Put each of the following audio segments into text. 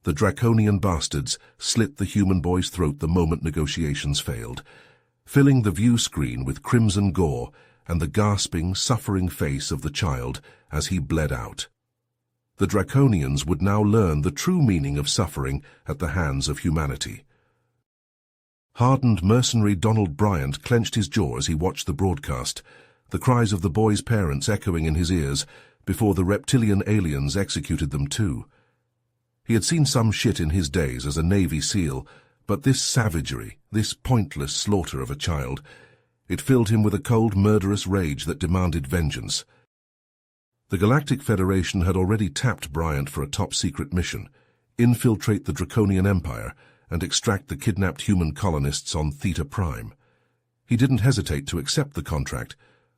The Draconian bastards slit the human boy's throat the moment negotiations failed, filling the view screen with crimson gore and the gasping, suffering face of the child as he bled out. The Draconians would now learn the true meaning of suffering at the hands of humanity. Hardened mercenary Donald Bryant clenched his jaw as he watched the broadcast, the cries of the boy's parents echoing in his ears before the reptilian aliens executed them too. He had seen some shit in his days as a Navy SEAL, but this savagery, this pointless slaughter of a child, it filled him with a cold, murderous rage that demanded vengeance. The Galactic Federation had already tapped Bryant for a top-secret mission: infiltrate the Draconian Empire and extract the kidnapped human colonists on Theta Prime. He didn't hesitate to accept the contract.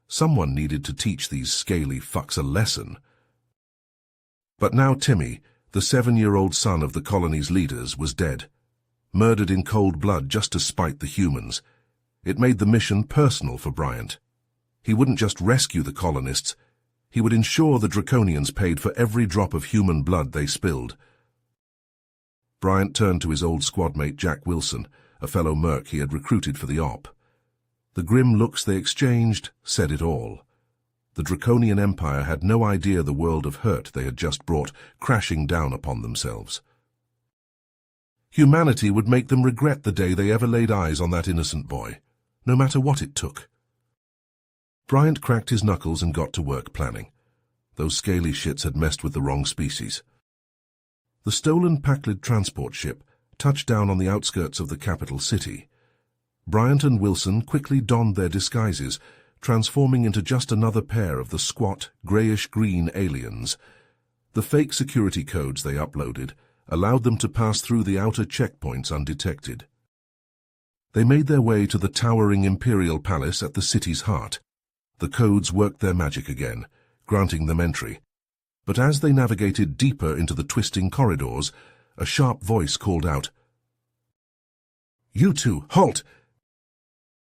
Someone needed to teach these scaly fucks a lesson. But now Timmy, the 7-year-old son of the colony's leaders, was dead, murdered in cold blood just to spite the humans. It made the mission personal for Bryant. He wouldn't just rescue the colonists, he would ensure the Draconians paid for every drop of human blood they spilled. Bryant turned to his old squadmate Jack Wilson, a fellow merc he had recruited for the op. The grim looks they exchanged said it all. The Draconian Empire had no idea the world of hurt they had just brought crashing down upon themselves. Humanity would make them regret the day they ever laid eyes on that innocent boy, no matter what it took. Bryant cracked his knuckles and got to work planning. Those scaly shits had messed with the wrong species. The stolen Pakled transport ship touched down on the outskirts of the capital city. Bryant and Wilson quickly donned their disguises, transforming into just another pair of the squat, greyish-green aliens. The fake security codes they uploaded allowed them to pass through the outer checkpoints undetected. They made their way to the towering Imperial Palace at the city's heart. The codes worked their magic again, granting them entry. But as they navigated deeper into the twisting corridors, a sharp voice called out, "You two, halt!"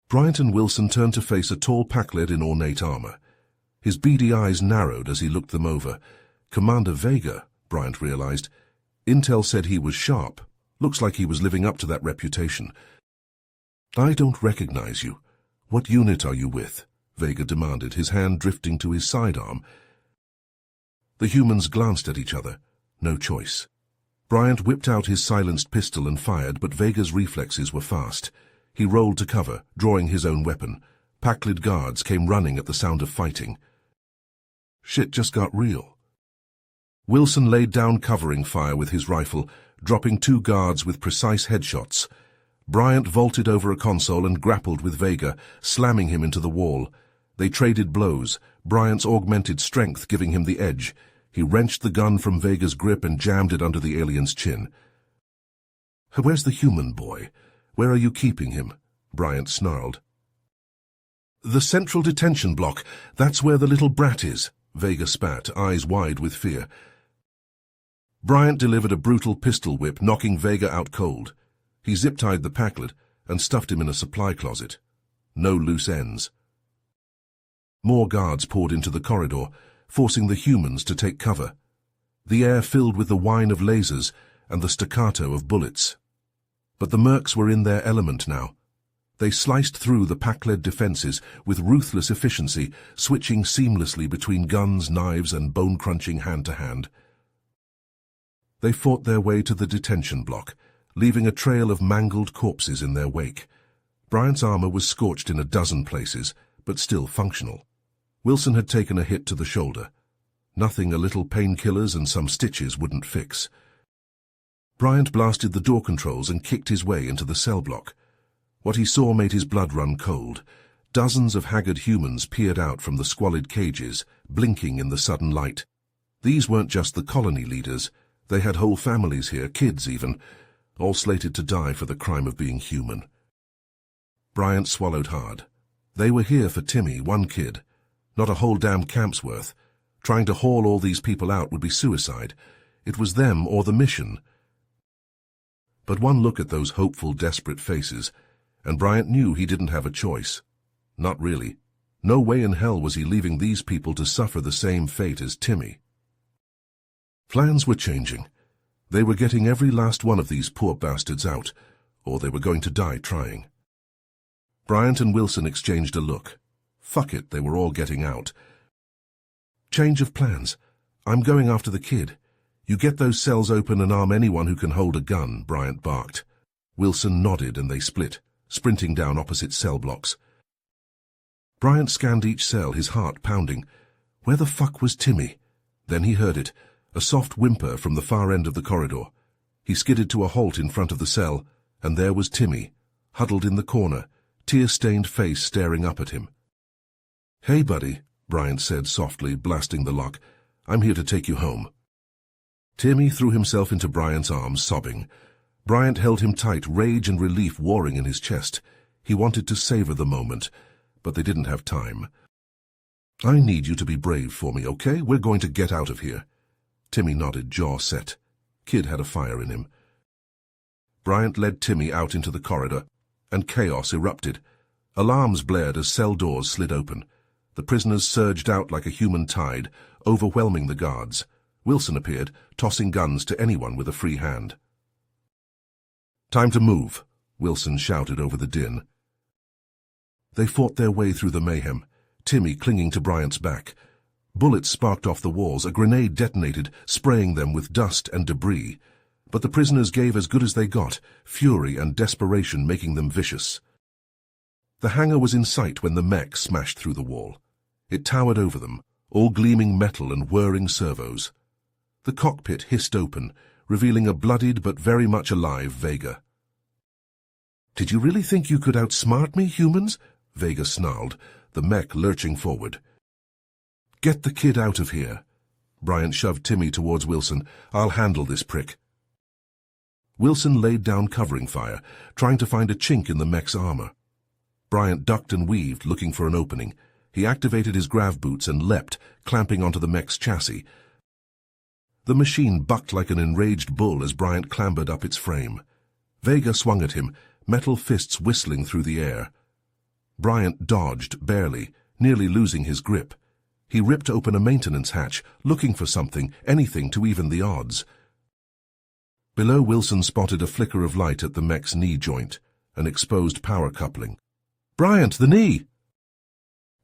Bryant and Wilson turned to face a tall Pakled in ornate armor. His beady eyes narrowed as he looked them over. Commander Vega, Bryant realized. Intel said he was sharp. Looks like he was living up to that reputation. "I don't recognize you. What unit are you with?" Vega demanded, his hand drifting to his sidearm. The humans glanced at each other. No choice. Bryant whipped out his silenced pistol and fired, but Vega's reflexes were fast. He rolled to cover, drawing his own weapon. Pakled guards came running at the sound of fighting. Shit just got real. Wilson laid down covering fire with his rifle, dropping 2 guards with precise headshots. Bryant vaulted over a console and grappled with Vega, slamming him into the wall. They traded blows, Bryant's augmented strength giving him the edge. He wrenched the gun from Vega's grip and jammed it under the alien's chin. "Where's the human boy? Where are you keeping him?" Bryant snarled. "The central detention block. That's where the little brat is," Vega spat, eyes wide with fear. Bryant delivered a brutal pistol whip, knocking Vega out cold. He zip-tied the Pakled and stuffed him in a supply closet. No loose ends. More guards poured into the corridor, forcing the humans to take cover. The air filled with the whine of lasers and the staccato of bullets. But the mercs were in their element now. They sliced through the Pakled defenses with ruthless efficiency, switching seamlessly between guns, knives, and bone-crunching hand-to-hand. They fought their way to the detention block, leaving a trail of mangled corpses in their wake. Bryant's armor was scorched in a dozen places, but still functional. Wilson had taken a hit to the shoulder. Nothing a little painkillers and some stitches wouldn't fix. Bryant blasted the door controls and kicked his way into the cell block. What he saw made his blood run cold. Dozens of haggard humans peered out from the squalid cages, blinking in the sudden light. These weren't just the colony leaders. They had whole families here, kids even, all slated to die for the crime of being human. Bryant swallowed hard. They were here for Timmy, one kid. Not a whole damn camp's worth. Trying to haul all these people out would be suicide. It was them or the mission. But one look at those hopeful, desperate faces, and Bryant knew he didn't have a choice. Not really. No way in hell was he leaving these people to suffer the same fate as Timmy. Plans were changing. They were getting every last one of these poor bastards out, or they were going to die trying. Bryant and Wilson exchanged a look. Fuck it, they were all getting out. Change of plans. I'm going after the kid. You get those cells open and arm anyone who can hold a gun, Bryant barked. Wilson nodded and they split, sprinting down opposite cell blocks. Bryant scanned each cell, his heart pounding. Where the fuck was Timmy? Then he heard it, a soft whimper from the far end of the corridor. He skidded to a halt in front of the cell, and there was Timmy, huddled in the corner, tear-stained face staring up at him. "Hey, buddy," Bryant said softly, blasting the lock. "I'm here to take you home." Timmy threw himself into Bryant's arms, sobbing. Bryant held him tight, rage and relief warring in his chest. He wanted to savor the moment, but they didn't have time. "I need you to be brave for me, okay? We're going to get out of here." Timmy nodded, jaw set. Kid had a fire in him. Bryant led Timmy out into the corridor, and chaos erupted. Alarms blared as cell doors slid open. The prisoners surged out like a human tide, overwhelming the guards. Wilson appeared, tossing guns to anyone with a free hand. "Time to move," Wilson shouted over the din. They fought their way through the mayhem, Timmy clinging to Bryant's back. Bullets sparked off the walls, a grenade detonated, spraying them with dust and debris. But the prisoners gave as good as they got, fury and desperation making them vicious. The hangar was in sight when the mech smashed through the wall. It towered over them, all gleaming metal and whirring servos. The cockpit hissed open, revealing a bloodied but very much alive Vega. "Did you really think you could outsmart me, humans?" Vega snarled, the mech lurching forward. "Get the kid out of here." Bryant shoved Timmy towards Wilson. "I'll handle this prick." Wilson laid down covering fire, trying to find a chink in the mech's armor. Bryant ducked and weaved, looking for an opening. He activated his grav boots and leapt, clamping onto the mech's chassis. The machine bucked like an enraged bull as Bryant clambered up its frame. Vega swung at him, metal fists whistling through the air. Bryant dodged, barely, nearly losing his grip. He ripped open a maintenance hatch, looking for something, anything to even the odds. Below, Wilson spotted a flicker of light at the mech's knee joint, an exposed power coupling. "Bryant, the knee!"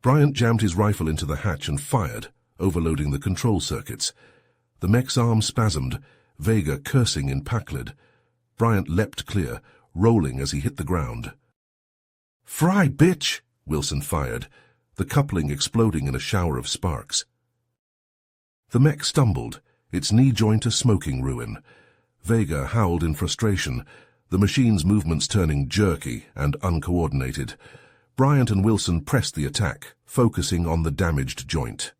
Bryant jammed his rifle into the hatch and fired, overloading the control circuits. The mech's arm spasmed, Vega cursing in Pakled. Bryant leapt clear, rolling as he hit the ground. "Fry, bitch!" Wilson fired, the coupling exploding in a shower of sparks. The mech stumbled, its knee joint a smoking ruin. Vega howled in frustration, the machine's movements turning jerky and uncoordinated. Bryant and Wilson pressed the attack, focusing on the damaged joint.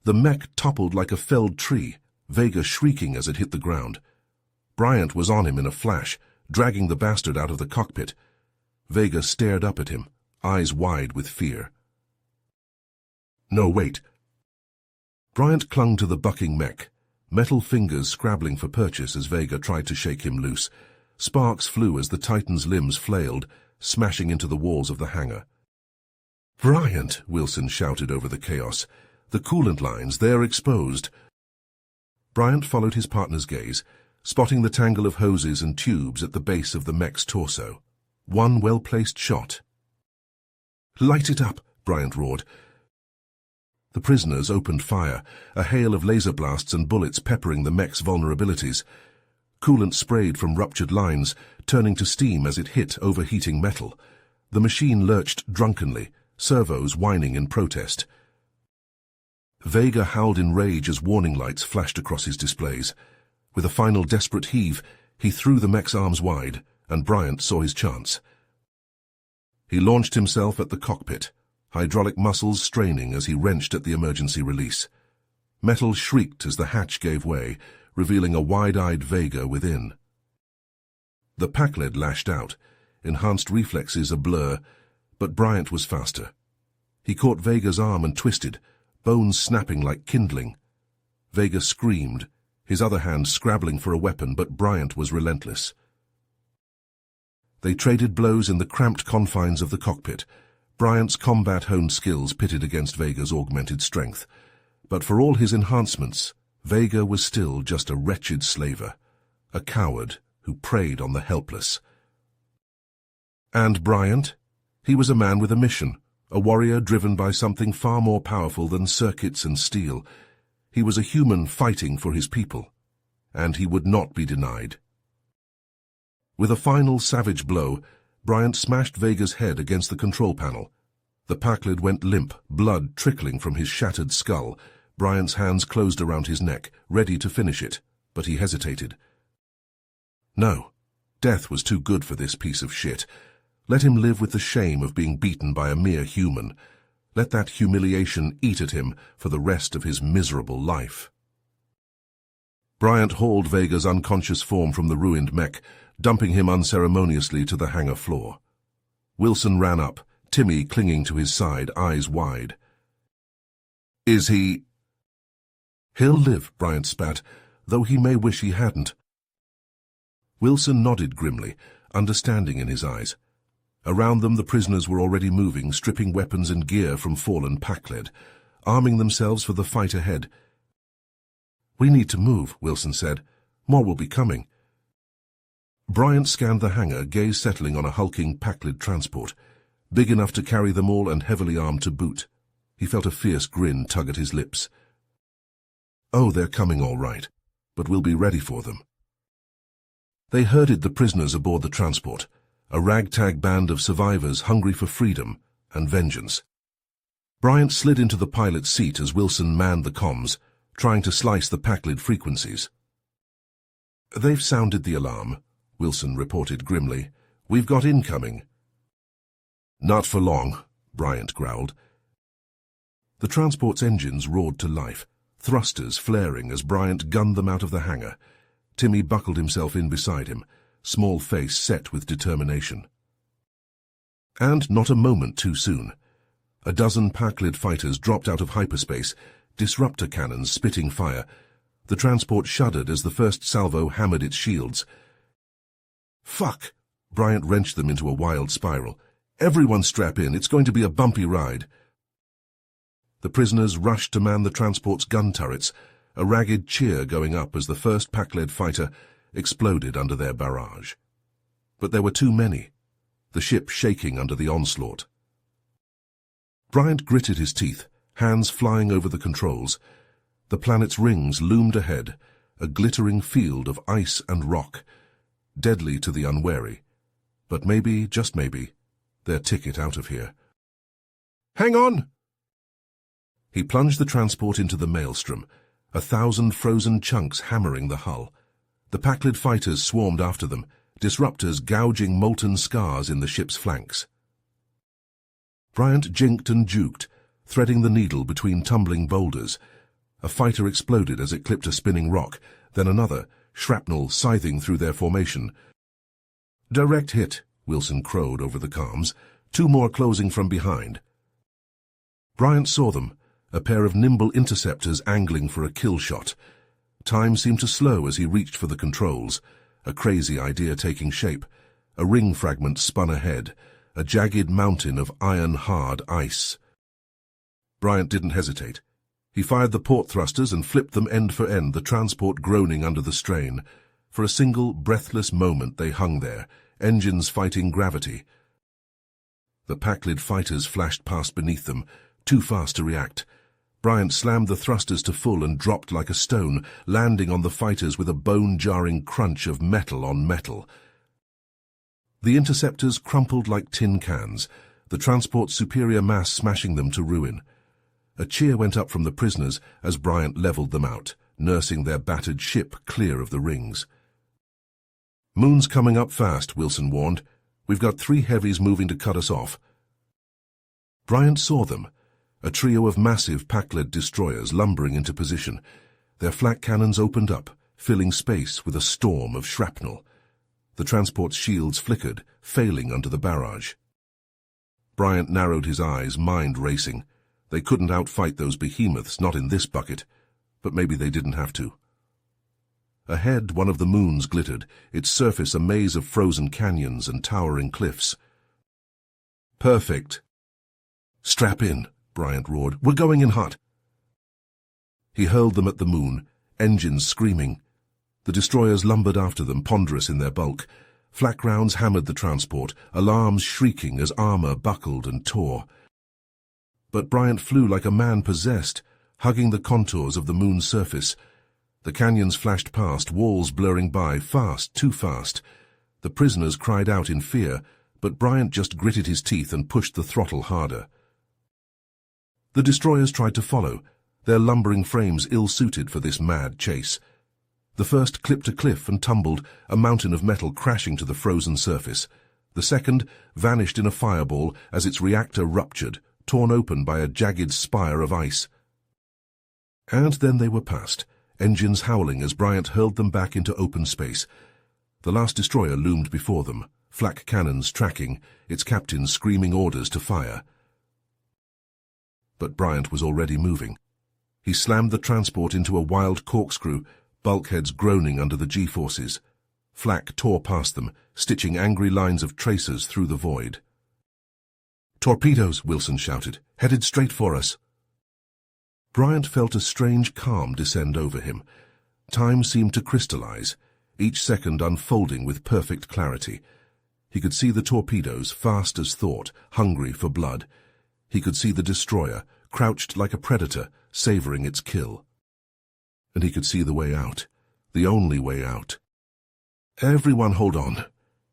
The mech toppled like a felled tree, Vega shrieking as it hit the ground. Bryant was on him in a flash, dragging the bastard out of the cockpit. Vega stared up at him, eyes wide with fear. "No, wait." Bryant clung to the bucking mech, metal fingers scrabbling for purchase as Vega tried to shake him loose. Sparks flew as the Titan's limbs flailed, smashing into the walls of the hangar. "Bryant," Wilson shouted over the chaos. "The coolant lines, they're exposed." Bryant followed his partner's gaze, spotting the tangle of hoses and tubes at the base of the mech's torso. One well-placed shot. "Light it up," Bryant roared. The prisoners opened fire, a hail of laser blasts and bullets peppering the mech's vulnerabilities. Coolant sprayed from ruptured lines, turning to steam as it hit overheating metal. The machine lurched drunkenly, servos whining in protest. Vega howled in rage as warning lights flashed across his displays. With a final desperate heave, he threw the mech's arms wide, and Bryant saw his chance. He launched himself at the cockpit, hydraulic muscles straining as he wrenched at the emergency release. Metal shrieked as the hatch gave way, revealing a wide-eyed Vega within. The Pakled lashed out, enhanced reflexes a blur, but Bryant was faster. He caught Vega's arm and twisted, bones snapping like kindling. Vega screamed, his other hand scrabbling for a weapon, but Bryant was relentless. They traded blows in the cramped confines of the cockpit, Bryant's combat-honed skills pitted against Vega's augmented strength. But for all his enhancements, Vega was still just a wretched slaver, a coward who preyed on the helpless. And Bryant? He was a man with a mission, a warrior driven by something far more powerful than circuits and steel. He was a human fighting for his people, and he would not be denied. With a final savage blow, Bryant smashed Vega's head against the control panel. The Pakled went limp, blood trickling from his shattered skull. Bryant's hands closed around his neck, ready to finish it, but he hesitated. No, death was too good for this piece of shit. Let him live with the shame of being beaten by a mere human. Let that humiliation eat at him for the rest of his miserable life. Bryant hauled Vega's unconscious form from the ruined mech, dumping him unceremoniously to the hangar floor. Wilson ran up, Timmy clinging to his side, eyes wide. "Is he—" "He'll live," Bryant spat, "though he may wish he hadn't." Wilson nodded grimly, understanding in his eyes. Around them the prisoners were already moving, stripping weapons and gear from fallen Pakled, arming themselves for the fight ahead. "We need to move," Wilson said. "More will be coming." Bryant scanned the hangar, gaze settling on a hulking Pakled transport, big enough to carry them all and heavily armed to boot. He felt a fierce grin tug at his lips. "Oh, they're coming all right, but we'll be ready for them." They herded the prisoners aboard the transport, a ragtag band of survivors hungry for freedom and vengeance. Bryant slid into the pilot's seat as Wilson manned the comms, trying to slice the Pakled frequencies. "They've sounded the alarm," Wilson reported grimly. "We've got incoming." "Not for long," Bryant growled. The transport's engines roared to life, thrusters flaring as Bryant gunned them out of the hangar. Timmy buckled himself in beside him, small face set with determination. And not a moment too soon. A dozen Pakled fighters dropped out of hyperspace, disruptor cannons spitting fire. The transport shuddered as the first salvo hammered its shields. "Fuck!" Bryant wrenched them into a wild spiral. "Everyone strap in, it's going to be a bumpy ride." The prisoners rushed to man the transport's gun turrets, a ragged cheer going up as the first Pakled fighter exploded under their barrage. But there were too many, the ship shaking under the onslaught. Bryant gritted his teeth, hands flying over the controls. The planet's rings loomed ahead, a glittering field of ice and rock, deadly to the unwary. But maybe, just maybe, their ticket out of here. "Hang on!" He plunged the transport into the maelstrom, 1,000 frozen chunks hammering the hull. The Pakled fighters swarmed after them, disruptors gouging molten scars in the ship's flanks. Bryant jinked and juked, threading the needle between tumbling boulders. A fighter exploded as it clipped a spinning rock, then another, shrapnel scything through their formation. "Direct hit," Wilson crowed over the comms, 2 more closing from behind. Bryant saw them, a pair of nimble interceptors angling for a kill shot. Time seemed to slow as he reached for the controls, a crazy idea taking shape. A ring fragment spun ahead, a jagged mountain of iron-hard ice. Bryant didn't hesitate. He fired the port thrusters and flipped them end for end, the transport groaning under the strain. For a single, breathless moment they hung there, engines fighting gravity. The Pakled fighters flashed past beneath them, too fast to react. Bryant slammed the thrusters to full and dropped like a stone, landing on the fighters with a bone-jarring crunch of metal on metal. The interceptors crumpled like tin cans, the transport's superior mass smashing them to ruin. A cheer went up from the prisoners as Bryant leveled them out, nursing their battered ship clear of the rings. "Moon's coming up fast," Wilson warned. "We've got 3 heavies moving to cut us off." Bryant saw them, a trio of massive Pakled destroyers lumbering into position. Their flak cannons opened up, filling space with a storm of shrapnel. The transport's shields flickered, failing under the barrage. Bryant narrowed his eyes, mind racing. They couldn't outfight those behemoths, not in this bucket, but maybe they didn't have to. Ahead, one of the moons glittered, its surface a maze of frozen canyons and towering cliffs. "Perfect." "Strap in," Bryant roared. "We're going in hot." He hurled them at the moon, engines screaming. The destroyers lumbered after them, ponderous in their bulk. Flak rounds hammered the transport, alarms shrieking as armor buckled and tore. But Bryant flew like a man possessed, hugging the contours of the moon's surface. The canyons flashed past, walls blurring by, fast, too fast. The prisoners cried out in fear, but Bryant just gritted his teeth and pushed the throttle harder. The destroyers tried to follow, their lumbering frames ill-suited for this mad chase. The first clipped a cliff and tumbled, a mountain of metal crashing to the frozen surface. The second vanished in a fireball as its reactor ruptured, torn open by a jagged spire of ice. And then they were past, engines howling as Bryant hurled them back into open space. The last destroyer loomed before them, flak cannons tracking, its captain screaming orders to fire. But Bryant was already moving. He slammed the transport into a wild corkscrew, bulkheads groaning under the G-forces. Flak tore past them, stitching angry lines of tracers through the void. "Torpedoes!" Wilson shouted, "headed straight for us." Bryant felt a strange calm descend over him. Time seemed to crystallize, each second unfolding with perfect clarity. He could see the torpedoes, fast as thought, hungry for blood. He could see the destroyer, crouched like a predator, savoring its kill. And he could see the way out, the only way out. "Everyone hold on."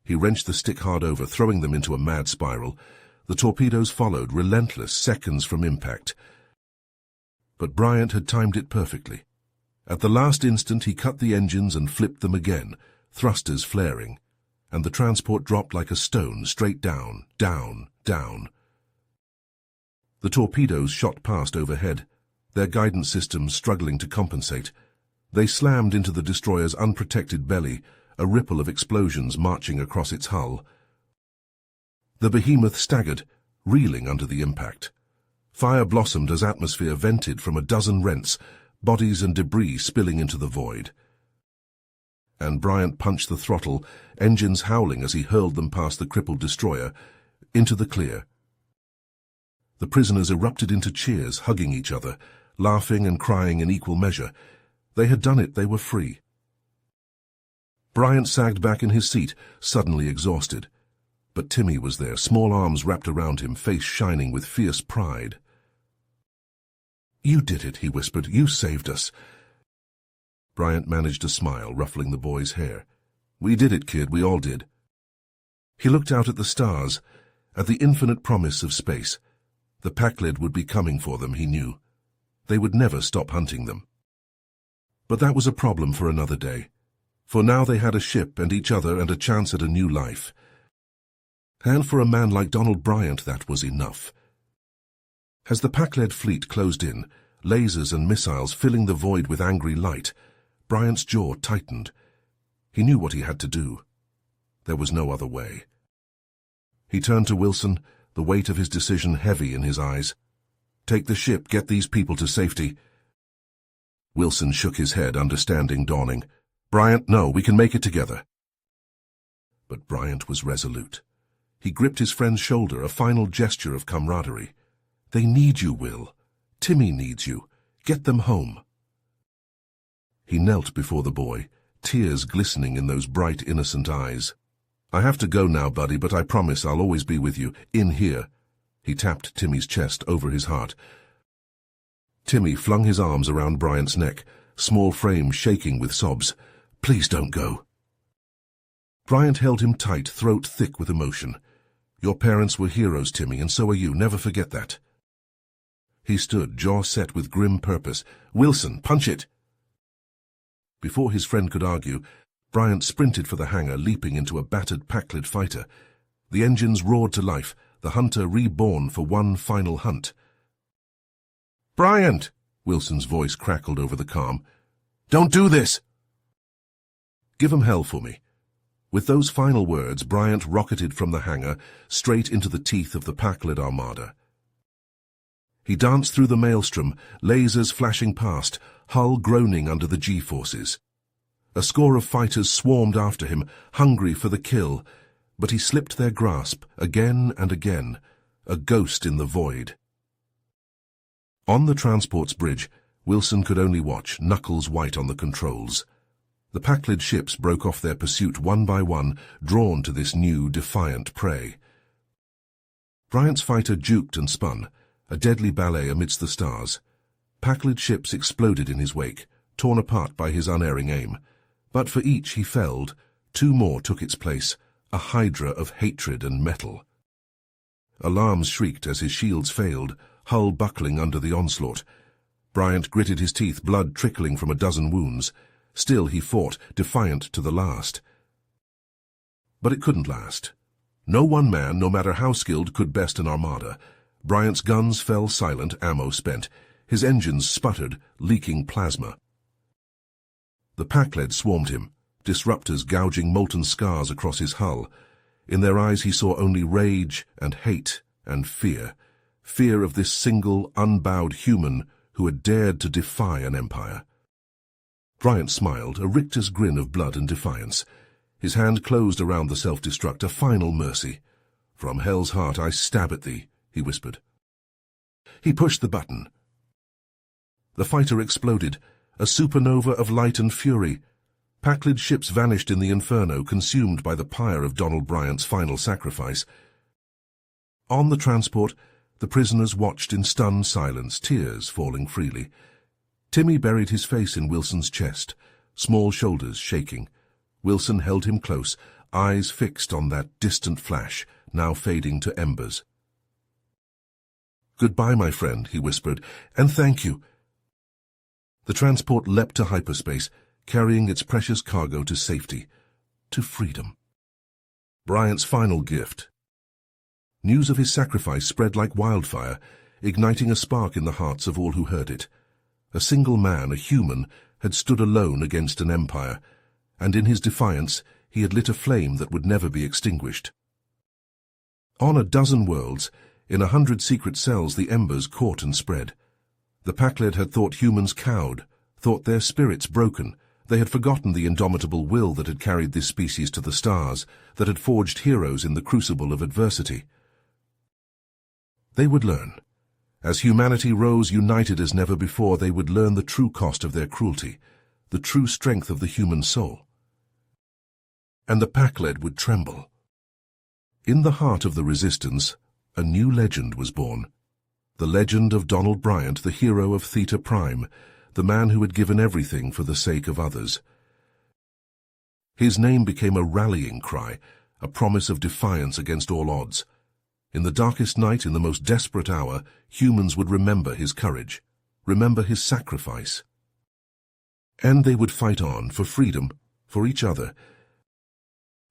He wrenched the stick hard over, throwing them into a mad spiral. The torpedoes followed, relentless, seconds from impact. But Bryant had timed it perfectly. At the last instant he cut the engines and flipped them again, thrusters flaring, and the transport dropped like a stone, straight down, down, down. The torpedoes shot past overhead, their guidance systems struggling to compensate. They slammed into the destroyer's unprotected belly, a ripple of explosions marching across its hull. The behemoth staggered, reeling under the impact. Fire blossomed as atmosphere vented from a dozen rents, bodies and debris spilling into the void. And Bryant punched the throttle, engines howling as he hurled them past the crippled destroyer, into the clear. The prisoners erupted into cheers, hugging each other, laughing and crying in equal measure. They had done it, they were free. Bryant sagged back in his seat, suddenly exhausted. But Timmy was there, small arms wrapped around him, face shining with fierce pride. "You did it," he whispered. "You saved us." Bryant managed a smile, ruffling the boy's hair. "We did it, kid, we all did." He looked out at the stars, at the infinite promise of space. The Pakled would be coming for them, he knew. They would never stop hunting them. But that was a problem for another day. For now they had a ship and each other and a chance at a new life. And for a man like Donald Bryant, that was enough. As the Pakled fleet closed in, lasers and missiles filling the void with angry light, Bryant's jaw tightened. He knew what he had to do. There was no other way. He turned to Wilson, the weight of his decision heavy in his eyes. "Take the ship, get these people to safety." Wilson shook his head, understanding dawning. "Bryant, no, we can make it together." But Bryant was resolute. He gripped his friend's shoulder, a final gesture of camaraderie. "They need you, Will. Timmy needs you. Get them home." He knelt before the boy, tears glistening in those bright, innocent eyes. "I have to go now, buddy, but I promise I'll always be with you, in here." He tapped Timmy's chest over his heart. Timmy flung his arms around Bryant's neck, small frame shaking with sobs. "Please don't go." Bryant held him tight, throat thick with emotion. "Your parents were heroes, Timmy, and so are you. Never forget that." He stood, jaw set with grim purpose. "Wilson, punch it!" Before his friend could argue, Bryant sprinted for the hangar, leaping into a battered Pakled fighter. The engines roared to life, the hunter reborn for one final hunt. "Bryant!" Wilson's voice crackled over the calm. "Don't do this!" "Give 'em hell for me." With those final words, Bryant rocketed from the hangar, straight into the teeth of the Pakled armada. He danced through the maelstrom, lasers flashing past, hull groaning under the G-forces. A score of fighters swarmed after him, hungry for the kill, but he slipped their grasp again and again, a ghost in the void. On the transport's bridge, Wilson could only watch, knuckles white on the controls. The Pakled ships broke off their pursuit one by one, drawn to this new, defiant prey. Bryant's fighter juked and spun, a deadly ballet amidst the stars. Pakled ships exploded in his wake, torn apart by his unerring aim. But for each he felled, two more took its place, a hydra of hatred and metal. Alarms shrieked as his shields failed, hull buckling under the onslaught. Bryant gritted his teeth, blood trickling from a dozen wounds. Still he fought, defiant to the last. But it couldn't last. No one man, no matter how skilled, could best an armada. Bryant's guns fell silent, ammo spent. His engines sputtered, leaking plasma. The Pakled swarmed him, disruptors gouging molten scars across his hull. In their eyes he saw only rage and hate and fear. Fear of this single, unbowed human who had dared to defy an empire. Bryant smiled, a rictus grin of blood and defiance. His hand closed around the self-destruct, a final mercy. "From hell's heart I stab at thee," he whispered. He pushed the button. The fighter exploded, a supernova of light and fury. Pakled ships vanished in the inferno, consumed by the pyre of Donald Bryant's final sacrifice. On the transport, the prisoners watched in stunned silence, tears falling freely. Timmy buried his face in Wilson's chest, small shoulders shaking. Wilson held him close, eyes fixed on that distant flash, now fading to embers. "Goodbye, my friend," he whispered, "and thank you." The transport leapt to hyperspace, carrying its precious cargo to safety, to freedom. Bryant's final gift. News of his sacrifice spread like wildfire, igniting a spark in the hearts of all who heard it. A single man, a human, had stood alone against an empire, and in his defiance he had lit a flame that would never be extinguished. On a dozen worlds, in 100 secret cells, the embers caught and spread. The Pakled had thought humans cowed, thought their spirits broken. They had forgotten the indomitable will that had carried this species to the stars, that had forged heroes in the crucible of adversity. They would learn. As humanity rose united as never before, they would learn the true cost of their cruelty, the true strength of the human soul. And the Pakled would tremble. In the heart of the resistance, a new legend was born. The legend of Donald Bryant, the hero of Theta Prime, the man who had given everything for the sake of others. His name became a rallying cry, a promise of defiance against all odds. In the darkest night, in the most desperate hour, humans would remember his courage, remember his sacrifice. And they would fight on, for freedom, for each other,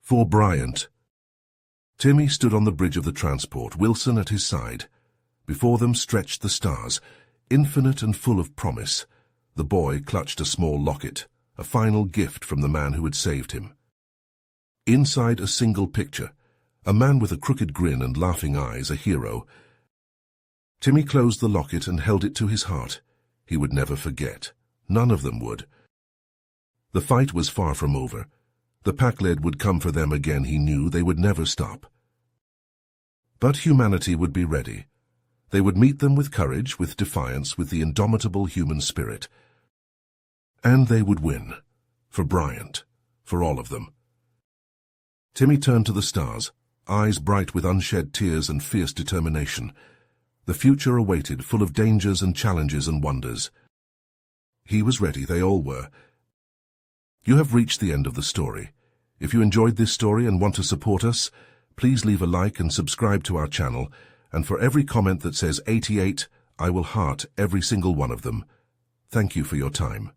for Bryant. Timmy stood on the bridge of the transport, Wilson at his side. Before them stretched the stars, infinite and full of promise. The boy clutched a small locket, a final gift from the man who had saved him. Inside a single picture, a man with a crooked grin and laughing eyes, a hero. Timmy closed the locket and held it to his heart. He would never forget. None of them would. The fight was far from over. The Pakled would come for them again, he knew. They would never stop. But humanity would be ready. They would meet them with courage, with defiance, with the indomitable human spirit. And they would win. For Bryant. For all of them. Timmy turned to the stars, eyes bright with unshed tears and fierce determination. The future awaited, full of dangers and challenges and wonders. He was ready, they all were. You have reached the end of the story. If you enjoyed this story and want to support us, please leave a like and subscribe to our channel, and for every comment that says 88, I will heart every single one of them. Thank you for your time.